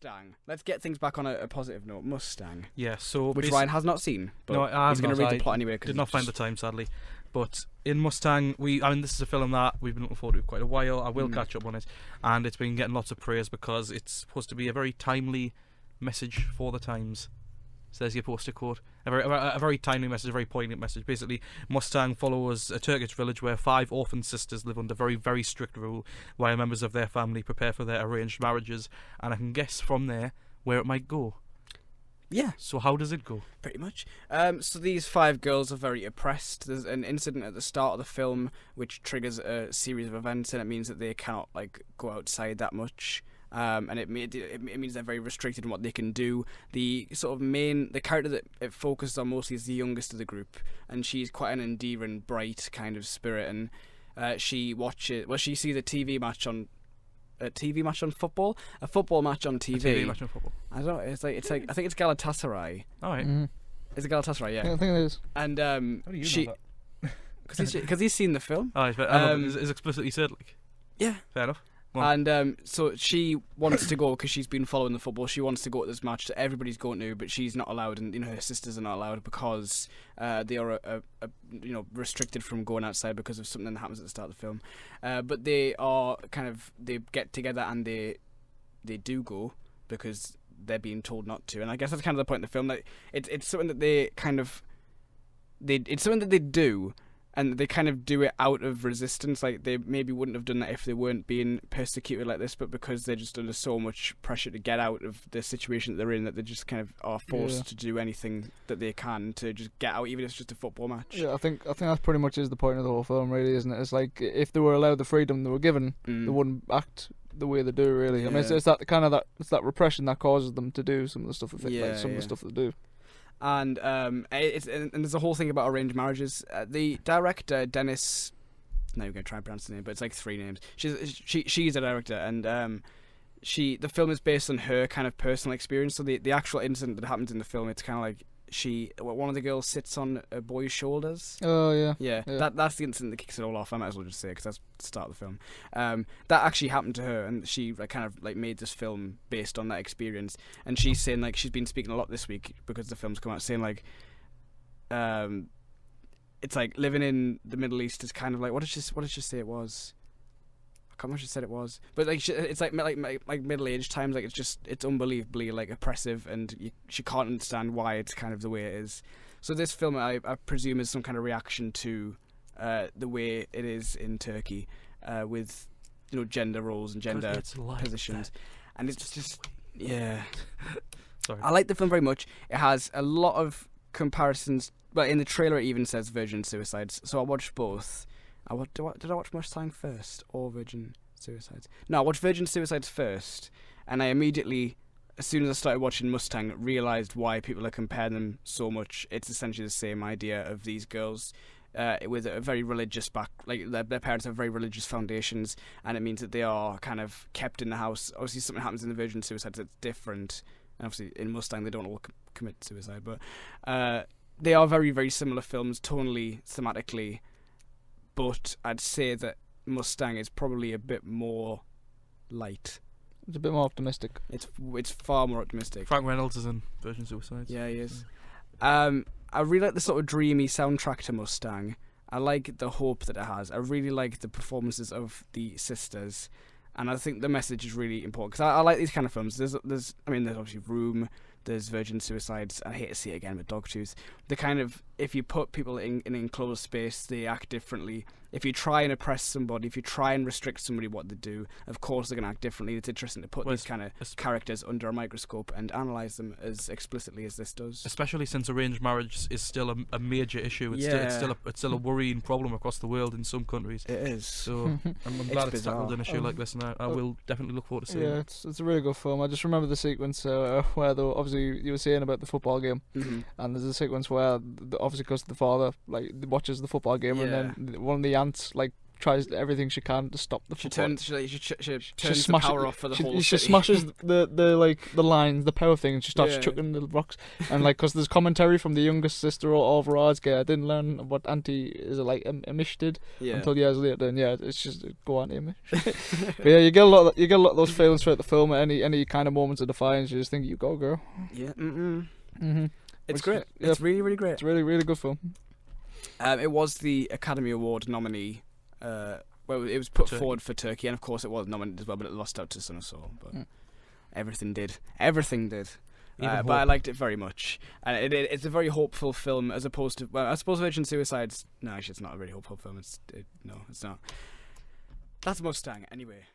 Mustang. Let's get things back on a positive note. Mustang. Yeah, so which Ryan has not seen. But no, I he's going to read the plot anyway. Did not find the time, sadly. But in Mustang, this is a film that we've been looking forward to quite a while. I will catch up on it, and it's been getting lots of praise because it's supposed to be a very timely message for the times. So there's your poster quote. A very timely message, a very poignant message. Basically, Mustang follows a Turkish village where 5 orphan sisters live under very, very strict rule, while members of their family prepare for their arranged marriages. And I can guess from there where it might go. Yeah. So how does it go? Pretty much. So these 5 girls are very oppressed. There's an incident at the start of the film which triggers a series of events, and it means that they cannot go outside that much. And it means they're very restricted in what they can do. The character that it focuses on mostly is the youngest of the group, and she's quite an endearing, bright kind of spirit. And she sees a TV match on football, a football match on TV. A TV match on football. I don't know. It's like I think it's Galatasaray. All right. Mm-hmm. Is it Galatasaray? Yeah. I think it is. And How do you know that? Because he's seen the film. Oh, but it's explicitly said, Yeah. Fair enough. And so she wants to go because she's been following the football. She wants to go to this match that everybody's going to, but she's not allowed, and her sisters are not allowed because they are restricted from going outside because of something that happens at the start of the film. But they get together and they do go because they're being told not to. And I guess that's kind of the point of the film. Like it's something that it's something that they do. And they kind of do it out of resistance. Like, they maybe wouldn't have done that if they weren't being persecuted like this, but because they're just under so much pressure to get out of the situation that they're in, that they just kind of are forced to do anything that they can to just get out, even if it's just a football match. Yeah, I think that pretty much is the point of the whole film, really, isn't it? It's like, if they were allowed the freedom they were given, they wouldn't act the way they do, really. I mean, it's that repression that causes them to do some of the stuff that the stuff they do. And there's a whole thing about arranged marriages. The director, Deniz, now you're going to try and pronounce the name, but it's like 3 names. She's a director, and the film is based on her kind of personal experience. So the actual incident that happens in the film, it's kind of like one of the girls sits on a boy's shoulders. Oh yeah. Yeah. That's the incident that kicks it all off. I might as well just say it because that's the start of the film. That actually happened to her, and she made this film based on that experience. And she's saying she's been speaking a lot this week because the film's come out, saying it's like living in the Middle East is kind of like what did she say it was? I can't remember what she said it was, but it's like middle-aged times. It's unbelievably oppressive, and she can't understand why it's kind of the way it is. So this film, I presume, is some kind of reaction to the way it is in Turkey, with gender roles and gender positions, and it's just yeah. Sorry. I like the film very much. It has a lot of comparisons, but in the trailer it even says virgin suicides. So I watched both. Did I watch Mustang first or Virgin Suicides? No, I watched Virgin Suicides first, and I immediately, as soon as I started watching Mustang, realised why people are comparing them so much. It's essentially the same idea of these girls with a very religious their parents have very religious foundations, and it means that they are kind of kept in the house. Obviously something happens in the Virgin Suicides that's different, and obviously in Mustang they don't all commit suicide, but they are very, very similar films, tonally, thematically. But I'd say that Mustang is probably a bit more light. It's a bit more optimistic. It's far more optimistic. Frank Reynolds is in Virgin Suicides. Yeah, he is. I really like the sort of dreamy soundtrack to Mustang. I like the hope that it has. I really like the performances of the sisters, and I think the message is really important because I like these kind of films. There's obviously Room. There's Virgin Suicides. I hate to see it again, but Dogtooth. The kind of, if you put people in an enclosed space, they act differently. If you try and oppress somebody, if you try and restrict somebody what they do, of course they're going to act differently. It's interesting to put these kind of characters under a microscope and analyse them as explicitly as this does. Especially since arranged marriage is still a major issue. It's still a worrying problem across the world in some countries. It is. So I'm glad it's tackled an issue like this, and I will definitely look forward to seeing it. It's a really good film. I just remember the sequence where obviously you were saying about the football game, and there's a sequence where obviously because the father watches the football game, and then one of the aunts tries everything she can to stop the She football. turns the smashes- power off for the whole She city. smashes the lines, the power thing, and she starts Yeah. chucking the rocks. And because there's commentary from the youngest sister over Ardgate. I didn't learn what Auntie is like Amish did until years later. And it's just go on Amish. But yeah, you get a lot of those feelings throughout the film. At any kind of moments of defiance, you just think, you go, girl. Yeah. Which- It's great. yeah. It's really, really great. It's a really, really good film. It was the Academy Award nominee. Well, it was put Turkey. forward for Turkey, and of course it was nominated as well, but it lost out to Son of Saul. But Mm. everything did. Even But I hope. liked it very much, and it's a very hopeful film as opposed to. Well, I suppose Virgin Suicides. No, actually, it's not a really hopeful film. No, it's not. That's Mustang, anyway.